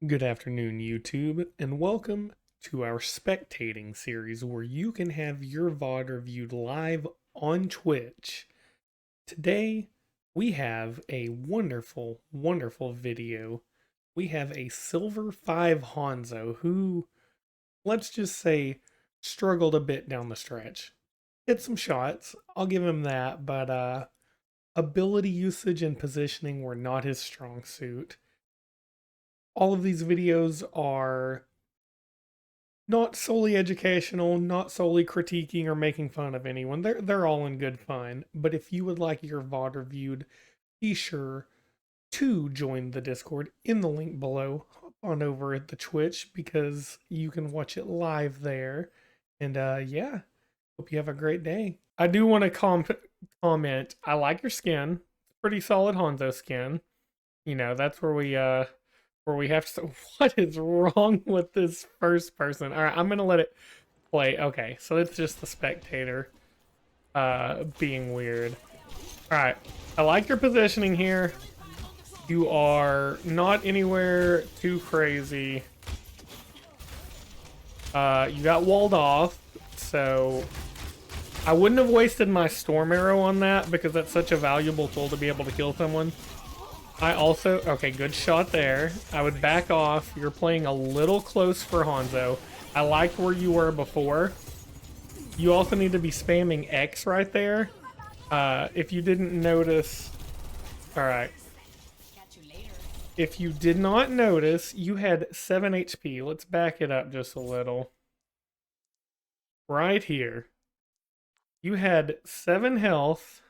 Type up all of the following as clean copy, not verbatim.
Good afternoon, YouTube, and welcome to our Spectating series where you can have your VOD reviewed live on Twitch. Today, we have a wonderful video. We have a Silver 5 Hanzo who, let's just say, struggled a bit down the stretch. Hit some shots, I'll give him that, but ability usage and positioning were not his strong suit. All of these videos are not solely educational, not solely critiquing or making fun of anyone. They're all in good fun. But if you would like your VOD reviewed, be sure to join the Discord in the link below. Hop on over at the Twitch because you can watch it live there. And yeah, hope you have a great day. I do want to comment. I like your skin. Pretty solid Hanzo skin. You know, that's where we have to. What is wrong with this first person? All right, I'm gonna let it play. Okay, so it's just the spectator being weird. All right, I like your positioning here. You are not anywhere too crazy. You got walled off, so I wouldn't have wasted my storm arrow on that because that's such a valuable tool to be able to kill someone. I also, okay, good shot there. I would back off. You're playing a little close for Hanzo. I liked where you were before. You also need to be spamming X right there. If you didn't notice, all right. If you did not notice, you had 7 HP. Let's back it up just a little. Right here. You had 7 health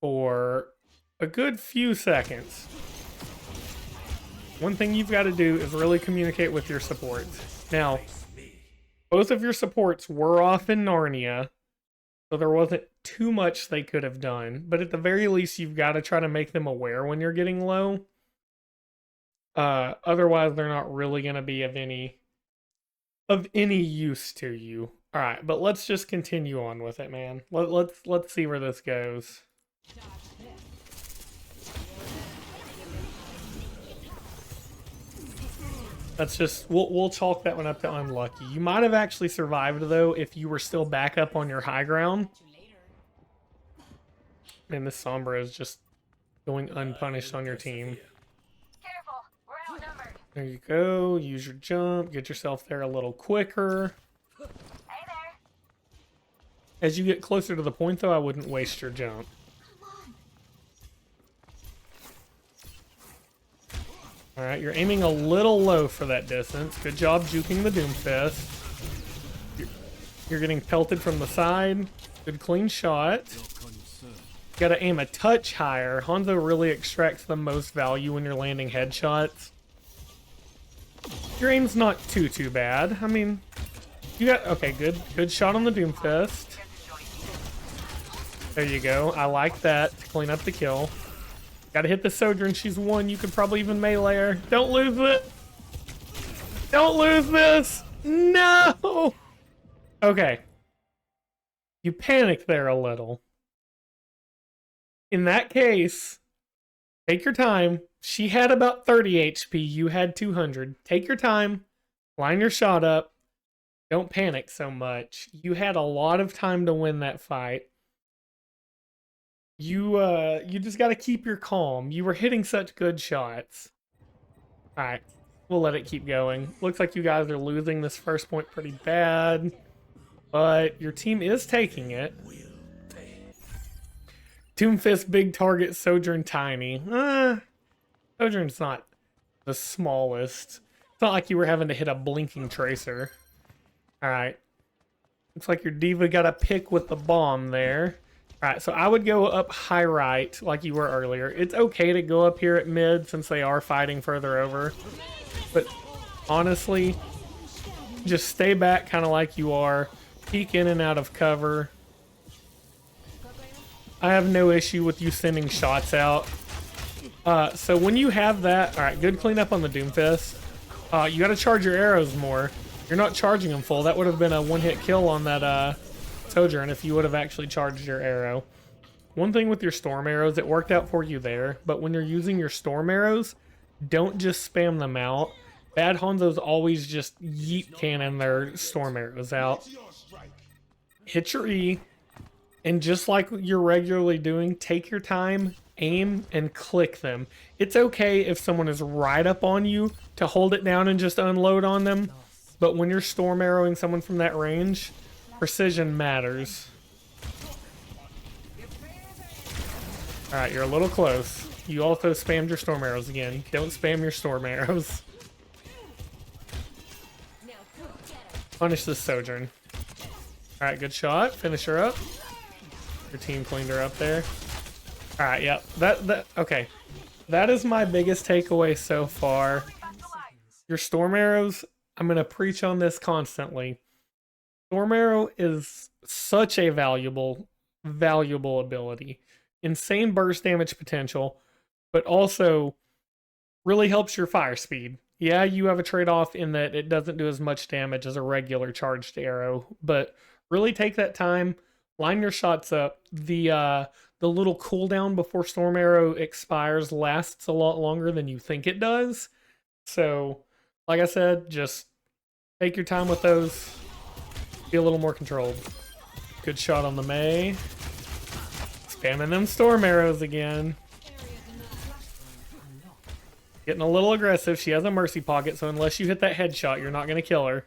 for a good few seconds. One thing you've got to do is really communicate with your supports. Now, both of your supports were off in Narnia, so there wasn't too much they could have done, but at the very least, you've got to try to make them aware when you're getting low. Otherwise, they're not really going to be of any use to you. All right, but let's just continue on with it, man. Let's see where this goes. That's just, we'll chalk that one up to unlucky. You might have actually survived, though, if you were still back up on your high ground. Man, this Sombra is just going unpunished on your team. Careful, we're outnumbered. There you go. Use your jump. Get yourself there a little quicker. Hey there. As you get closer to the point, though, I wouldn't waste your jump. Alright, you're aiming a little low for that distance. Good job juking the Doomfist. You're getting pelted from the side. Good clean shot. Gotta aim a touch higher. Hanzo really extracts the most value when you're landing headshots. Your aim's not too bad. I mean, you got, okay, good shot on the Doomfist. There you go. I like that to clean up the kill. Gotta hit the Sojourn. She's 1. You could probably even melee her. Don't lose it. Don't lose this. No. Okay. You panicked there a little. In that case, take your time. She had about 30 HP. You had 200. Take your time. Line your shot up. Don't panic so much. You had a lot of time to win that fight. You just got to keep your calm. You were hitting such good shots. All right, we'll let it keep going. Looks like you guys are losing this first point pretty bad, but your team is taking it. Doomfist big target, Sojourn tiny. Sojourn's not the smallest. It's not like you were having to hit a blinking tracer. All right, looks like your D.va got a pick with the bomb there. Alright, so I would go up high right like you were earlier. It's okay to go up here at mid since they are fighting further over. But honestly, just stay back kind of like you are. Peek in and out of cover. I have no issue with you sending shots out. So when you have that, alright, good cleanup on the Doomfist. You gotta charge your arrows more. You're not charging them full. That would have been a one-hit kill on that Sojourn if you would have actually charged your arrow. one thing with your storm arrows, it worked out for you there, but when you're using your storm arrows, don't just spam them out. Bad Hanzos always just yeet cannon their storm arrows out. Hit your E, and just like you're regularly doing, take your time, aim, and click them. It's okay if someone is right up on you to hold it down and just unload on them, but when you're storm arrowing someone from that range, precision matters. Alright, you're a little close. You also spammed your storm arrows again. Don't spam your storm arrows. Punish this Sojourn. Alright, good shot. Finish her up. Your team cleaned her up there. Alright, yep. Okay. That is my biggest takeaway so far. Your storm arrows, I'm going to preach on this constantly. Storm arrow is such a valuable ability. Insane burst damage potential, but also really helps your fire speed. Yeah, you have a trade-off in that it doesn't do as much damage as a regular charged arrow, but really take that time, line your shots up. The little cooldown before Storm Arrow expires lasts a lot longer than you think it does. So, like I said, just take your time with those. Be a little more controlled. Good shot on the Mei. Spamming them Storm Arrows again. Getting a little aggressive. She has a mercy pocket, so unless you hit that headshot, you're not going to kill her.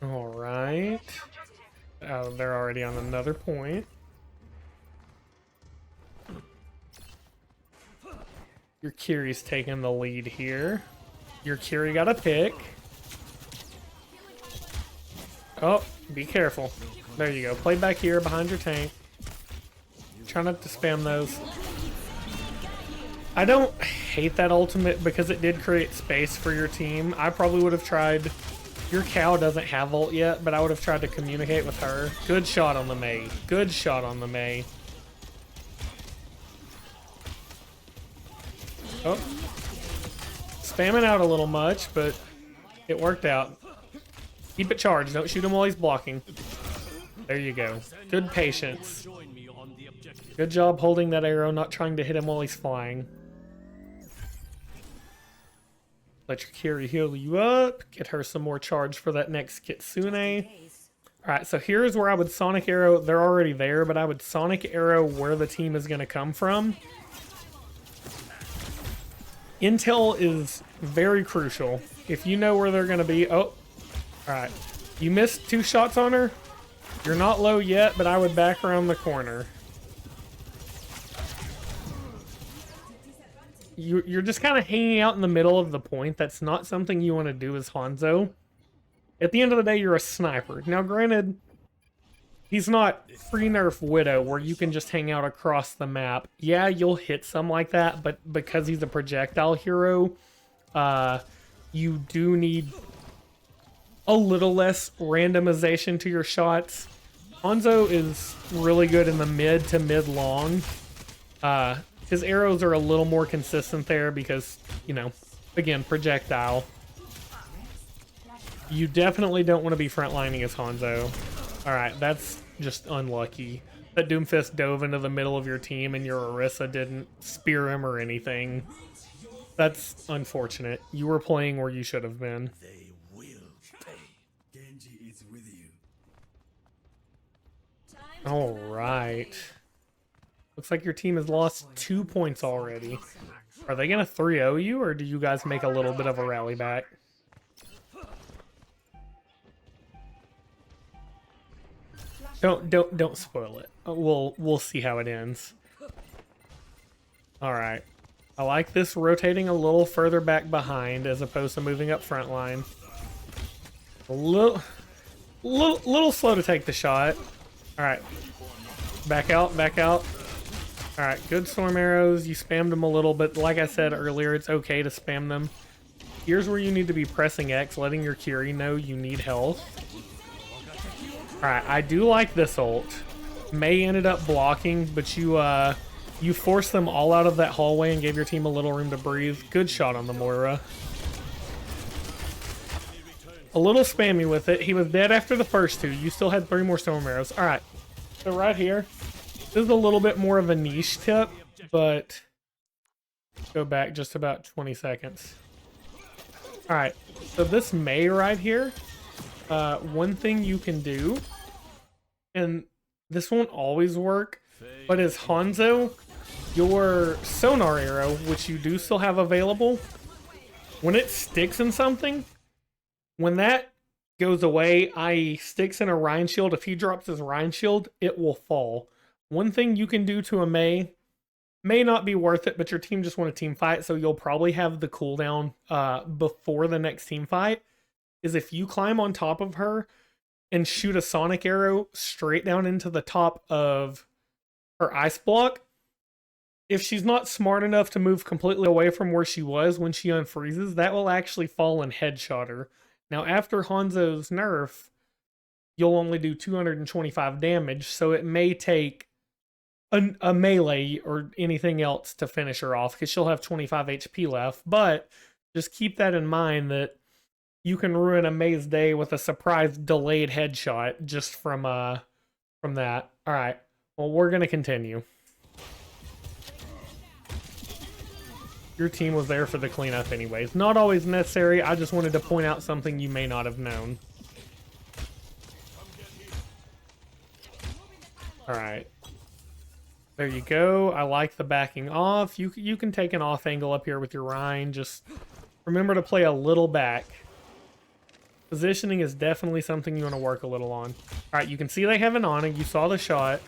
Alright. Oh, they're already on another point. Your Kiri's taking the lead here. Your Kiri got a pick. Oh, be careful. There you go. Play back here behind your tank. Try not to spam those. I don't hate that ultimate because it did create space for your team. I probably would have tried... Your cow doesn't have ult yet, but I would have tried to communicate with her. Good shot on the Mei. Good shot on the Mei. Oh. Spamming out a little much, but it worked out. Keep it charged. Don't shoot him while he's blocking. There you go. Good patience. Good job holding that arrow, not trying to hit him while he's flying. Let your Kiri heal you up. Get her some more charge for that next Kitsune. Alright, so here's where I would Sonic Arrow. They're already there, but I would Sonic Arrow where the team is going to come from. Intel is very crucial. If you know where they're going to be... Oh, alright. You missed 2 shots on her. You're not low yet, but I would back around the corner. You're just kind of hanging out in the middle of the point. That's not something you want to do as Hanzo. At the end of the day, you're a sniper. Now, granted, he's not free nerf Widow where you can just hang out across the map. Yeah, you'll hit some like that, but because he's a projectile hero, you do need a little less randomization to your shots. Hanzo is really good in the mid to mid-long. His arrows are a little more consistent there because, you know, again, projectile. You definitely don't want to be frontlining as Hanzo. Alright, that's just unlucky. That Doomfist dove into the middle of your team and your Orisa didn't spear him or anything. That's unfortunate. You were playing where you should have been. They will pay. Genji is with you. Alright. Looks like your team has lost 2 points already. Are they going to 3-0 you, or do you guys make a little bit of a rally back? Don't spoil it. We'll see how it ends. Alright. I like this rotating a little further back behind as opposed to moving up front line. A little slow to take the shot. Alright. Back out, back out. Alright, good storm arrows. You spammed them a little, but like I said earlier, it's okay to spam them. Here's where you need to be pressing X, letting your Kiri know you need health. Alright, I do like this ult. Mei ended up blocking, but you forced them all out of that hallway and gave your team a little room to breathe. Good shot on the Moira. A little spammy with it. He was dead after the first two. You still had 3 more storm arrows. All right. So right here, this is a little bit more of a niche tip, but go back just about 20 seconds. All right. So this Mei right here, one thing you can do, and this won't always work, but as Hanzo, your Sonar arrow, which you do still have available, when it sticks in something, when that goes away, i.e. sticks in a Rhine shield, if he drops his Rhine shield, it will fall. One thing you can do to a Mei, may not be worth it, but your team just want a team fight, so you'll probably have the cooldown before the next team fight, is if you climb on top of her and shoot a sonic arrow straight down into the top of her ice block. If she's not smart enough to move completely away from where she was when she unfreezes, that will actually fall and headshot her. Now, after Hanzo's nerf, you'll only do 225 damage, so it may take a melee or anything else to finish her off, because she'll have 25 HP left. But just keep that in mind, that you can ruin a Mei's day with a surprise delayed headshot just from that. All right, well, we're going to continue. Your team was there for the cleanup anyways. Not always necessary. I just wanted to point out something you may not have known. Alright. There you go. I like the backing off. You can take an off angle up here with your Rhine. Just remember to play a little back. Positioning is definitely something you want to work a little on. Alright, you can see they have an Ana. You saw the shot.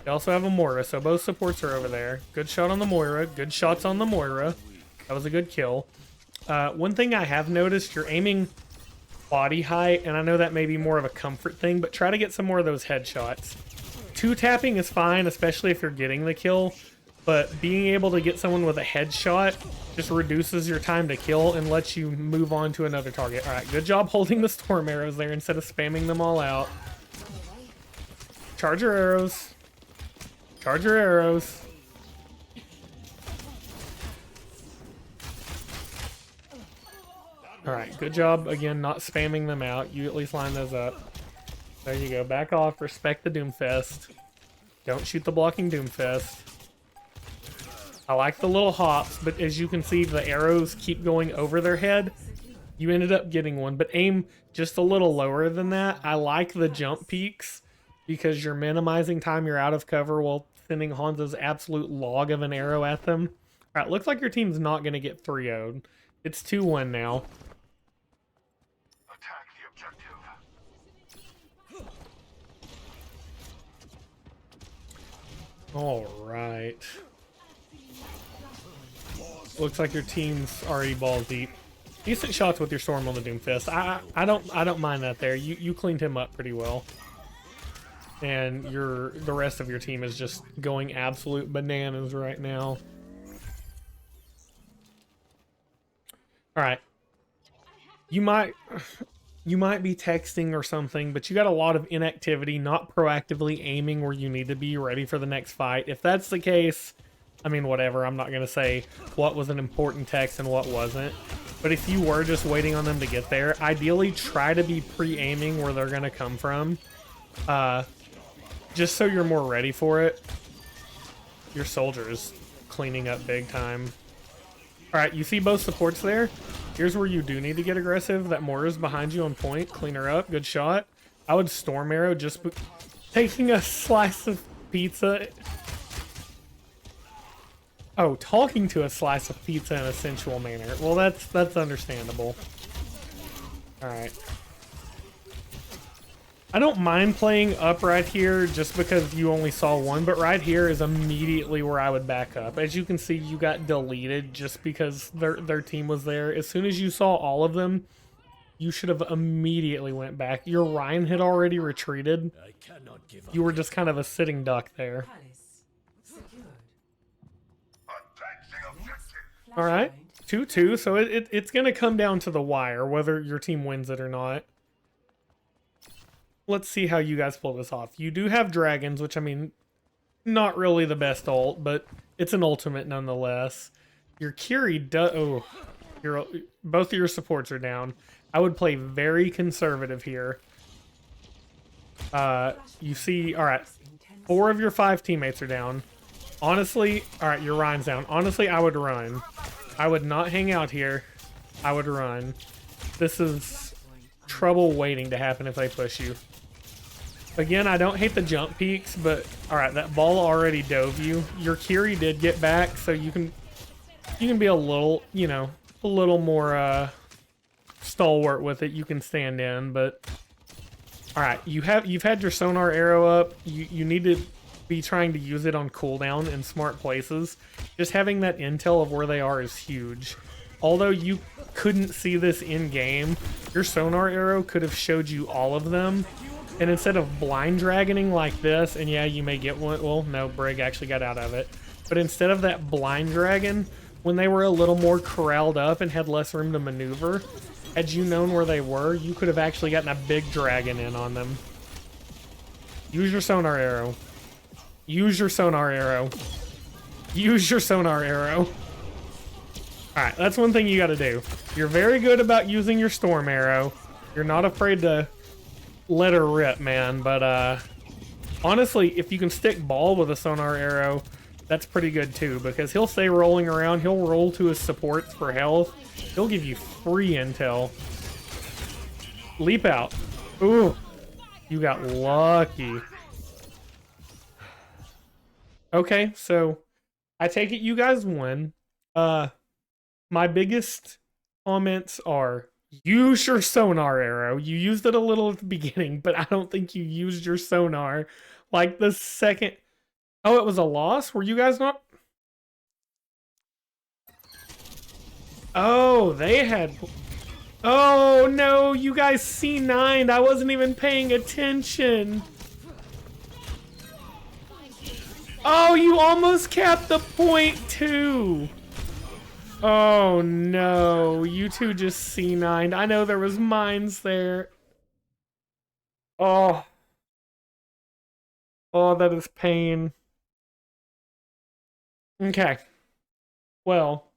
They also have a Moira, so both supports are over there. Good shot on the Moira. Good shots on the Moira. That was a good kill. One thing I have noticed, you're aiming body height, and I know that may be more of a comfort thing, but try to get some more of those headshots. 2-tapping is fine, especially if you're getting the kill, but being able to get someone with a headshot just reduces your time to kill and lets you move on to another target. Alright, good job holding the storm arrows there instead of spamming them all out. Charge your arrows. Charge your arrows. Alright, good job, again, not spamming them out. You at least line those up. There you go. Back off. Respect the Doomfist. Don't shoot the blocking Doomfist. I like the little hops, but as you can see, the arrows keep going over their head. You ended up getting one, but aim just a little lower than that. I like the jump peaks because you're minimizing time you're out of cover while sending Hanzo's absolute log of an arrow at them. Alright, looks like your team's not going to get 3-0'd. It's 2-1 now. Alright. Looks like your team's already balls deep. Decent shots with your Storm on the Doomfist. I don't mind that there. You cleaned him up pretty well. And the rest of your team is just going absolute bananas right now. Alright. You might be texting or something, but you got a lot of inactivity, not proactively aiming where you need to be ready for the next fight. If that's the case, I mean, whatever. I'm not going to say what was an important text and what wasn't. But if you were just waiting on them to get there, ideally try to be pre-aiming where they're going to come from. Just so you're more ready for it. Your soldier's cleaning up big time. Alright, you see both supports there? Here's where you do need to get aggressive. That Moira's behind you on point. Clean her up. Good shot. I would Storm Arrow just taking a slice of pizza. Oh, talking to a slice of pizza in a sensual manner. Well, that's understandable. Alright. I don't mind playing up right here just because you only saw one, but right here is immediately where I would back up. As you can see, you got deleted just because their team was there. As soon as you saw all of them, you should have immediately went back. Your Rhine had already retreated. You were just kind of a sitting duck there. Alright, 2-2, so it's going to come down to the wire, whether your team wins it or not. Let's see how you guys pull this off. You do have dragons, which, I mean, not really the best ult, but it's an ultimate nonetheless. Your Kiri does... Oh, Both of your supports are down. I would play very conservative here. You see, all right, 4 of your 5 teammates are down. Honestly, all right, your Ryan's down. Honestly, I would run. I would not hang out here. I would run. This is trouble waiting to happen if they push you. Again, I don't hate the jump peaks, but all right, that ball already dove you. Your Kiri did get back, so you can be a little, you know, a little more stalwart with it. You can stand in, but all right, you've had your sonar arrow up. You need to be trying to use it on cooldown in smart places. Just having that intel of where they are is huge. Although you couldn't see this in game, your sonar arrow could have showed you all of them. And instead of blind dragoning like this, and yeah, you may get one. Well, no, Brig actually got out of it. But instead of that blind dragon, when they were a little more corralled up and had less room to maneuver, had you known where they were, you could have actually gotten a big dragon in on them. Use your sonar arrow. Use your sonar arrow. Use your sonar arrow. Alright, that's one thing you gotta do. You're very good about using your storm arrow. You're not afraid to let her rip, man. But, honestly, if you can stick ball with a sonar arrow, that's pretty good too, because he'll stay rolling around. He'll roll to his supports for health. He'll give you free intel. Leap out. Ooh. You got lucky. Okay, so I take it you guys won. My biggest comments are use your sonar arrow. You used it a little at the beginning, but I don't think you used your sonar. Like the second... Oh, it was a loss? Were you guys not... Oh, they had... Oh, no, you guys C9'd. I wasn't even paying attention. Oh, you almost capped the point, too. Oh, no. You two just C9'd. I know there was mines there. Oh. Oh, that is pain. Okay. Well.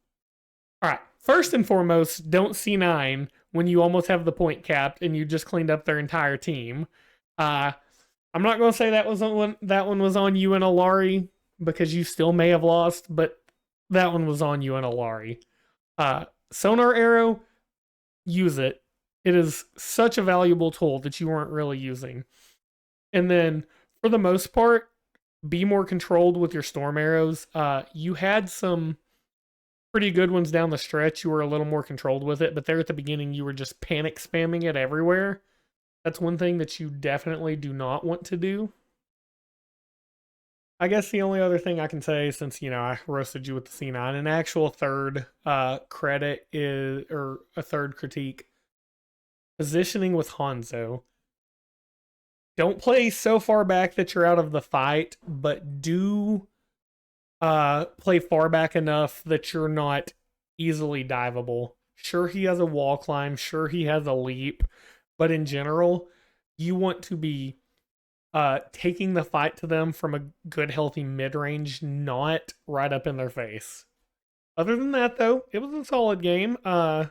Alright. First and foremost, don't C9 when you almost have the point capped and you just cleaned up their entire team. I'm not going to say that one was on you and Alari, because you still may have lost, but that one was on you and Alari. Sonar arrow, use it. It is such a valuable tool that you weren't really using. And then, for the most part, be more controlled with your storm arrows. You had some pretty good ones down the stretch. You were a little more controlled with it, but there at the beginning, you were just panic spamming it everywhere. That's one thing that you definitely do not want to do. I guess the only other thing I can say, since, you know, I roasted you with the C9, an actual third credit is, or a third critique, positioning with Hanzo. Don't play so far back that you're out of the fight, but do play far back enough that you're not easily diveable. Sure, he has a wall climb. Sure, he has a leap. But in general, you want to be taking the fight to them from a good, healthy mid-range, not right up in their face. Other than that, though, it was a solid game. I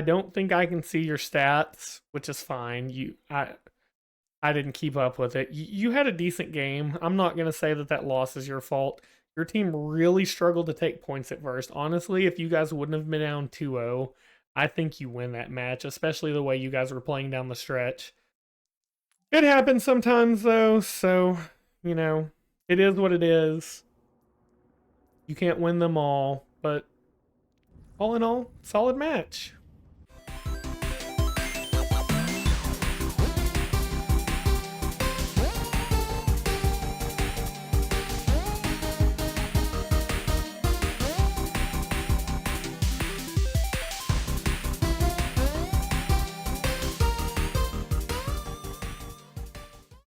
don't think I can see your stats, which is fine. I didn't keep up with it. You had a decent game. I'm not going to say that loss is your fault. Your team really struggled to take points at first. Honestly, if you guys wouldn't have been down 2-0, I think you win that match, especially the way you guys were playing down the stretch. It happens sometimes, though, so, you know, it is what it is. You can't win them all, but all in all, solid match.